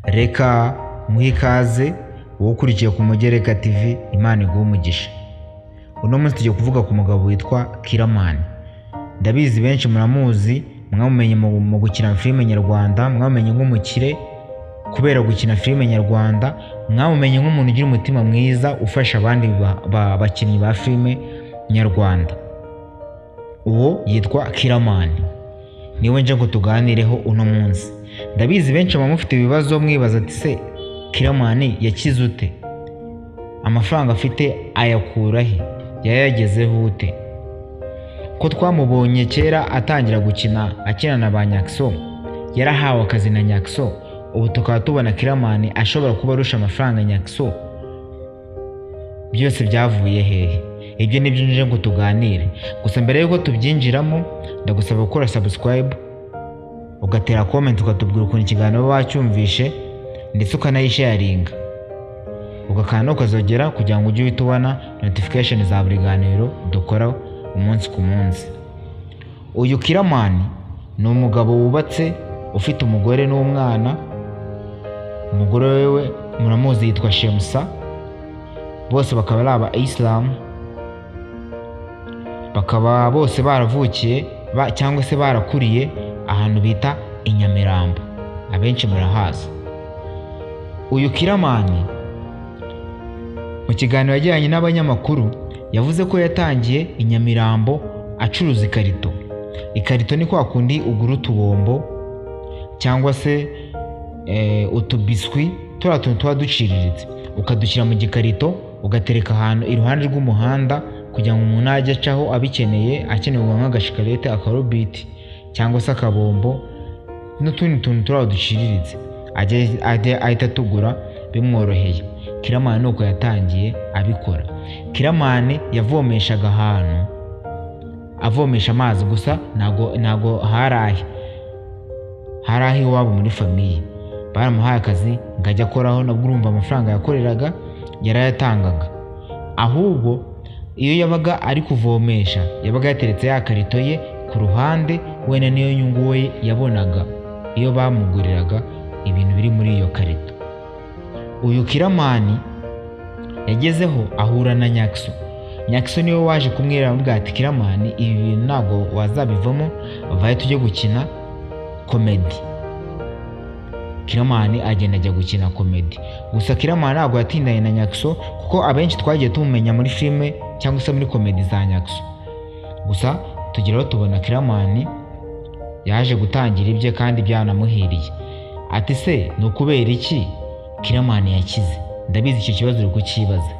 Reka muhe ikaze wowe ukurikiye ku Mugereka TV, Imana iguhe umugisha. Uno munsi tugiye kuvuga ku mugabo witwa Kiramani. Ndabizi benshi muramuzi, mwamumenye mu gukina filime nyarwanda, mwamumenye nk'umukire kubera gukina filime nyarwanda, mwamumenye nk'umuntu ugira umutima mwiza ufasha abandi bakinnyi ba filime nyarwanda. Uwo yitwa Kiramani, niwe nje ngo tuganireho uno munsi. Ndabizi benshi bamufite ibibazo mwibaza ati se Kiramani yakize ute? Amafaranga afite ayakura he? Yayagezeho ute? Ko twamubonye kera atangira gukina akina na ba Nyakso, yarahawe akazi na Nyakso, ubu tukaba tubona Kiramani ashobora kuba arusha amafaranga Nyakso. Byose byavuye hehe? Ibyo nibyo nje ngo tuganire. Gusa mbere yuko tubyinjiramo, ndagusaba gukora subscribe, ugatera comment, ukatubwira ukuntu ikiganiro wacyumvishe, ndetse ukanayisharinga, ugakanda ukazogera kugira ngo ujye uhita ubona notification za buri ganiro dukora umunsi ku munsi. Uyu Kiramani ni umugabo wubatse, ufite umugore n'umwana. Umugore wewe muramuzi yitwa Shemsa, bose bakaba ari aba Islam, bakaba bose baravukiye cyangwa se barakuriye ahantu bita i Nyamirambo, abenshi murahazi. Uyu Kiramani mu kiganiro yagiranye n'abanyamakuru yavuze ko yatangiye i Nyamirambo acuruza ikarito. Ikarito ni kwa kundi ugura utubombo cyangwa se utubiswi turiya tuntu tuba duciriritse, ukadushyira mu gikarito ugatereka ahantu iruhande rw'umuhanda kugira ngo umuntu ajye acaho abikeneye, akeneye nk'agashikarete, akarobiti cyangwa se akabombo n'utundi tuntu turiya duciriritse, ahita tugura bimworoheye. Kiramani nuko yatangiye abikora. Kiramani yavomeshaga ahantu, avomesha amazi gusa, ntago harahe iwabo muri famiye. Baramuhaye akazi ngo ajye akoraho, nabwo urumva amafaranga yakoreraga yarayatangaga. Ahubwo iyo yabaga ari kuvomesha, yabaga yateretse ya karito ye ku ruhande, wenda niyo nyungu we yabonaga iyo bamuguriraga ibintu biri muri iyo karito. Uyu Kiramani yagezeho ahura na Nyakso. Nyakso niwe waje kumwira aramubwira ati Kiramani, ibi bintu ntabwo wazabivamo, vaye tujye gukina komedi. Kiramani agenda ajya gukina komedi. Gusa Kiramani ntabwo yatindanye na Nyakso, kuko abenshi twagiye tumumenya muri filime cyangwa se muri komedi za Nyakso. Gusa tugeraho tubona Kiramani yaje gutangira ibye kandi byanamuhiriye. Ati se ni ukubera iki Kiramani yakize? Ndabizi icyo kibazo uri kukibaza.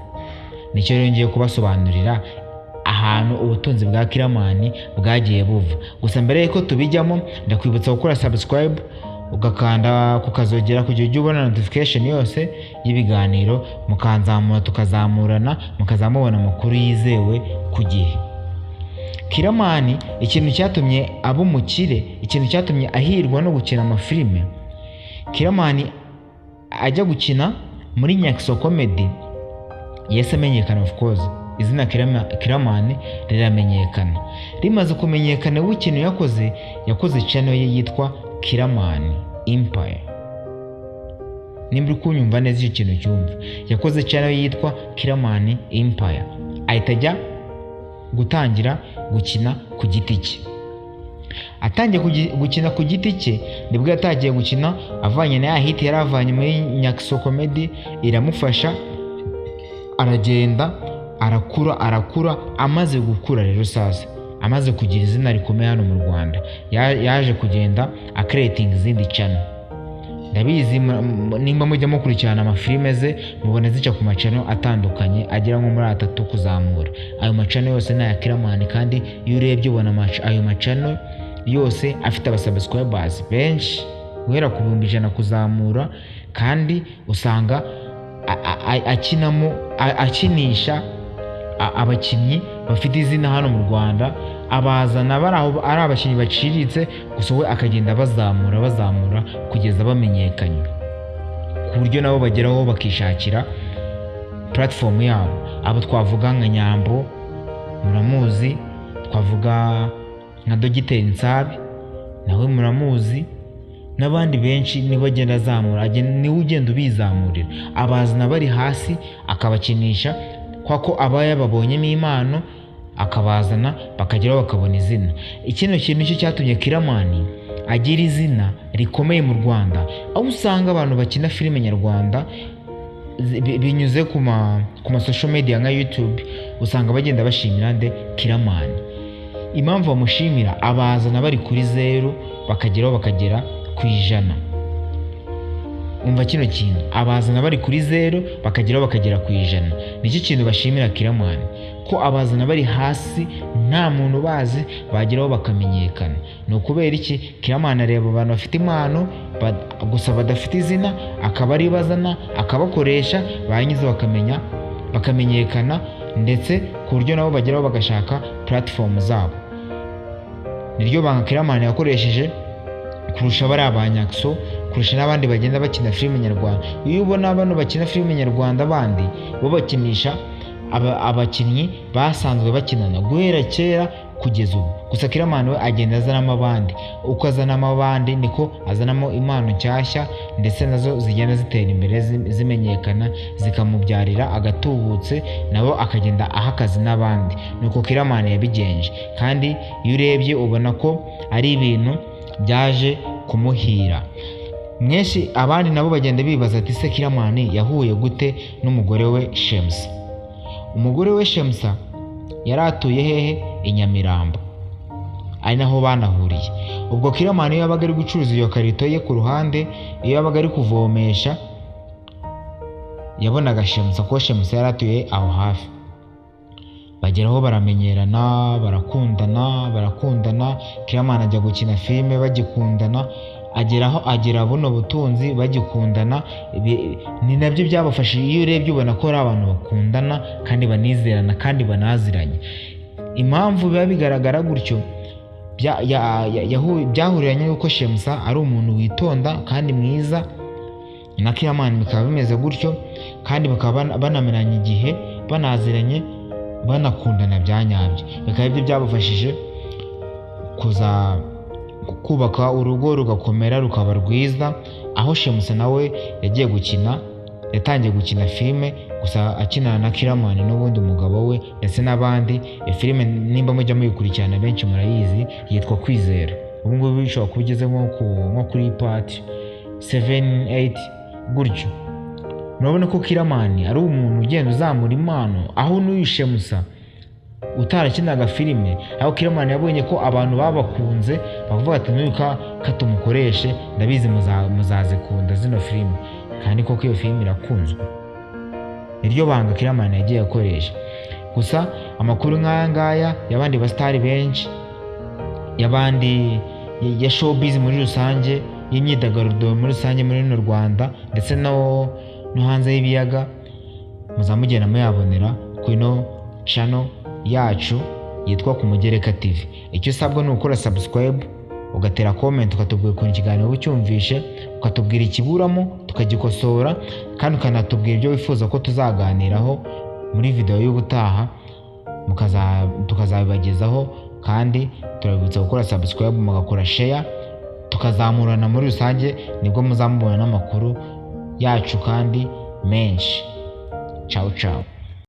Nicyo rero ngiye kubasobanurira ahantu ubutunzi bwa Kiramani bwagiye buva. Gusa mbere yuko tubijyamo, ndakwibutsa gukora subscribe, ugakanda kukazogera kugira ujye ubona notification yose y'ibiganiro, mukanzamura tukazamurana, mukazamubona amakuru yizewe ku gihe. Kiramani ikintu cyatumye aba umukire, ikintu cyatumye ahirwa no gukina amafilime, Kiramani ajya gukina muri Nyakso comedy yese amenyekana. Of course izina Kiramani riramenyekana. Rimaze kumenyekana, w'ikintu yakoze channel ye yitwa Kiramani Empire. Nimba kunyumva neza icyo kintu cyumva, yakoze channel ye yitwa Kiramani Empire, ahita ajya gutangira gukina ku giti cye. Atangiye gukina ku giti cye, nibwo yatagiye gukina avanye na ya hit yari avanye muri Nyakso comedy, iramufasha, aragenda arakura. Amaze gukura rero sasa, amaze kugira izina rikomeye hano mu Rwanda, yaje kugenda creating izindi channel. Ndabizi nimba mujya mukurikirana amafilime ze, mubona zica ku macano atandukanye agera nko muri 3 kuzamura. Ayo macano yose ni aya Kiramani, kandi iyo urebye ubona ayo macano yose afite abasubscribers benshi guhera ku 100 kuzamura, kandi usanga akinisha abakinnyi bafite izina hano mu Rwanda, abazana ari abakinnyi baciriritse, gusa we akagenda bazamura kugeza bamenyekanye, ku buryo nabo bageraho bakishakira platform yabo. Abo twavuga nka Nyambo, muramuzi, twavuga nka Dogiteri Nsabi, nawe muramuzi, n'abandi benshi niwe agenda azamura, niwe ugenda ubizamurira, abazana bari hasi akabakinisha ko aba yababonyemo impano, akabazana bakageraho bakabona izina. Ikindi kintu nicyo cyatumye Kiramani agira izina rikomeye mu Rwanda, aho usanga abantu bakina filime nyarwanda binyuze ku ma social media nka YouTube, usanga bagenda bashimira Kiramani. Impamvu bamushimira, abazana bari kuri 0 bakageraho bakagera ku 100. Umva kino kintu, abazana bari kuri 0 bakageraho bakagera ku 100. Nicyo kintu bashimira Kiramani, ko abazana bari hasi nta muntu bazi bageraho bakamenyekana. Ni ukubera iki? Kiramani areba abantu bafite impano gusa badafite izina, akaba ari bazana akabakoresha, banyuze bakamenyekana, ndetse ku buryo nabo bageraho bagashaka platform zabo. Niryo banga Kiramani yakoresheje kurusha bari abanyakso, kurusha n'abandi bagenda bakina filime nyarwanda. Iyo ubona abantu bakina filime nyarwanda abandi bo bakinisha abakinnyi basanzwe bakinana guhera kera kugeza ubu, gusa Kiramani we agenda azanamo abandi. Uko azanamo abandi niko azanamo impano nshyashya, ndetse nazo zigenda zitera imbere zimenyekana, zikamubyarira agatubutse, nabo akagenda aha akazi n'abandi. Nuko Kiramani yabigenje, kandi iyo urebye ubona ko ari ibintu byaje kumuhira. Mwinshi abandi nabo bagenda bibaza ati se Kiramani yahuye gute n'umugore we Shemsa? Umugore we Shemsa yari atuye hehe? I Nyamirambo, ari naho banahuriye. Ubwo Kiramani iyo yabaga ari gucuruza iyo karito ye ku ruhande, iyo yabaga ari kuvomesha, yabonaga Shemsa, ko Shemsa yari atuye aho hafi. Bageraho baramenyerana, barakundana. Kiramani ajya gukina filime bagikundana, agera buno butunzi bagikundana. Ni nabyo byabafashije. Iyo urebye ubona ko ari abantu bakundana kandi banizerana kandi banaziranye. Impamvu biba bigaragara gutyo, byahuriranye n'uko Shemsa ari umuntu witonda kandi mwiza, na Kiramani bikaba bimeze gutyo, kandi bakaba banamenanye igihe, banaziranye, banakundana bya nyabyo. Bikaba ibyo byabafashije kuza kubaka urugo rugakomera, rukaba rwiza. Aho Shemsa nawe yatangiye gukina filime, gusa akinana na Kiramani n'ubundi umugabo we, ndetse n'abandi. Filime nimba mujya muyikurikirana benshi murayizi, yitwa Kwizera. Ubu ngubu bishobora kuba igeze nko kuri part 7-8 gutyo. Murabona ko Kiramani ari umuntu ugenda uzamura impano, aho n'uyu Shemsa utarakinaga filime, aho Kiramani yabonye ko abantu babakunze, bavuga ati n'uyu katumukoreshe, ndabizi muzazikunda zino filime. Kandi koko iyo filime irakunzwe. Niryo banga Kiramani yagiye akoresha. Gusa amakuru nk'aya ngaya y'abandi basitari benshi, y'abandi ya showbiz muri rusange, y'imyidagaduro muri rusange muri no Rwanda, ndetse no hanze y'ibiyaga, muzamugenda muyabonera kuri no channel yacu yitwa Kumugereka TV. Icyo usabwa ni ukora subscribe, ugatera comment, ukatubwira ukuntu ikiganiro ucyumvishe, ukatubwira ikiburamo tukagikosora, kandi ukanatubwira ibyo wifuza ko tuzaganiraho muri video y'ubutaha, tukazabibagezaho. Kandi turabibutsa gukora subscribe, mugakora share, tukazamurana muri rusange, nibwo muzamubona n'amakuru yacu kandi menshi. Ciao ciao.